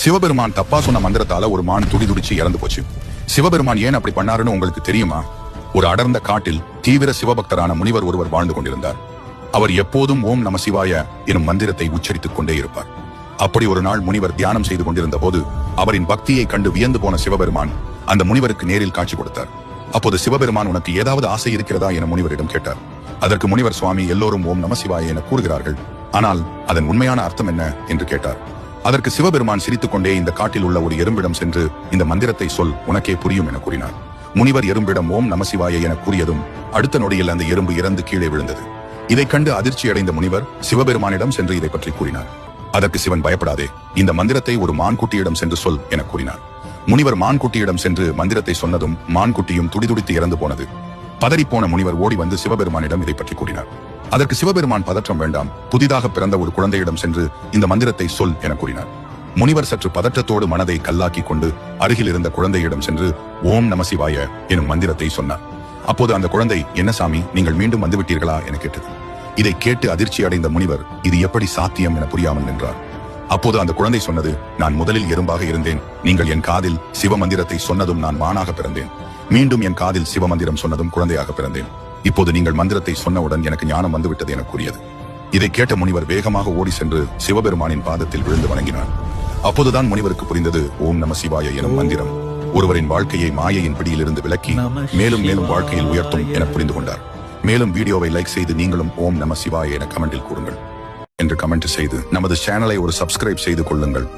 சிவபெருமான் தப்பா சொன்ன மந்திரத்தால ஒரு மான் துடிதுடிச்சு இறந்து போச்சு. சிவபெருமான் ஏன் அப்படி பண்ணாருன்னு உங்களுக்கு தெரியுமா? ஒரு அடர்ந்த காட்டில் தீவிர சிவபக்தரான முனிவர் ஒருவர் வாழ்ந்து கொண்டிருந்தார். அவர் எப்போதும் ஓம் நம சிவாய எனும் மந்திரத்தை உச்சரித்துக் கொண்டே இருப்பார். அப்படி ஒரு நாள் முனிவர் தியானம் செய்து கொண்டிருந்த போது அவரின் பக்தியை கண்டு வியந்து போன சிவபெருமான் அந்த முனிவருக்கு நேரில் காட்சி கொடுத்தார். அப்போது சிவபெருமான், உனக்கு ஏதாவது ஆசை இருக்கிறதா என முனிவரிடம் கேட்டார். அதற்கு முனிவர், சுவாமி, எல்லோரும் ஓம் நம சிவாய என கூறுகிறார்கள், ஆனால் அதன் உண்மையான அர்த்தம் என்ன என்று கேட்டார். அதற்கு சிவபெருமான் சிரித்துக் கொண்டே, இந்த காட்டில் உள்ள ஒரு எறும்பிடம் சென்று இந்த மந்திரத்தை சொல், உனக்கே புரியும் என கூறினார். முனிவர் எறும்பிடம் ஓம் நம சிவாய என கூறியதும் அடுத்த நொடியில் அந்த எறும்பு இறந்து கீழே விழுந்தது. இதைக் கண்டு அதிர்ச்சி அடைந்த முனிவர் சிவபெருமானிடம் சென்று இதை பற்றி கூறினார். அதற்கு சிவன், பயப்படாதே, இந்த மந்திரத்தை ஒரு மான்குட்டியிடம் சென்று சொல் என கூறினார். முனிவர் மான்குட்டியிடம் சென்று மந்திரத்தை சொன்னதும் மான்குட்டியும் துடிதுடித்து இறந்து போனது. பதறிப்போன முனிவர் ஓடி வந்து சிவபெருமானிடம் இதை பற்றி கூறினார். அதற்கு சிவபெருமான், பதற்றம் வேண்டாம், புதிதாக பிறந்த ஒரு குழந்தையிடம் சென்று இந்த மந்திரத்தை சொல் என கூறினார். முனிவர் சற்று பதற்றத்தோடு மனதை கல்லாக்கி கொண்டு அருகில் இருந்த குழந்தையிடம் சென்று ஓம் நம சிவாய எனும் மந்திரத்தை சொன்னார். அப்போது அந்த குழந்தை, என்ன சாமி, நீங்கள் மீண்டும் வந்துவிட்டீர்களா என கேட்டது. இதை கேட்டு அதிர்ச்சி அடைந்த முனிவர், இது எப்படி சாத்தியம் என புரியாமல் நின்றார். அப்போது அந்த குழந்தை சொன்னது, நான் முதலில் எறும்பாக இருந்தேன், நீங்கள் என் காதில் சிவ மந்திரத்தை சொன்னதும் நான் மானாக பிறந்தேன், மீண்டும் என் காதில் சிவ மந்திரம் சொன்னதும் குழந்தையாக பிறந்தேன், இப்போது நீங்கள் மந்திரத்தை சொன்னவுடன் எனக்கு ஞானம் வந்துவிட்டது என கூறியது. இதை கேட்ட முனிவர் வேகமாக ஓடி சென்று சிவபெருமானின் பாதத்தில் விழுந்து வணங்கினார். அப்போதுதான் முனிவருக்கு புரிந்தது, ஓம் நம சிவாய எனும் மந்திரம் ஒருவரின் வாழ்க்கையை மாயையின் பிடியிலிருந்து விலக்கி மேலும் மேலும் வாழ்க்கையில் உயர்த்தும் என புரிந்து கொண்டார். மேலும் வீடியோவை லைக் செய்து நீங்களும் ஓம் நம சிவாய என கமெண்டில் கூறுங்கள் என்று கமெண்ட் செய்து நமது சேனலை ஒரு சப்ஸ்கிரைப் செய்து கொள்ளுங்கள்.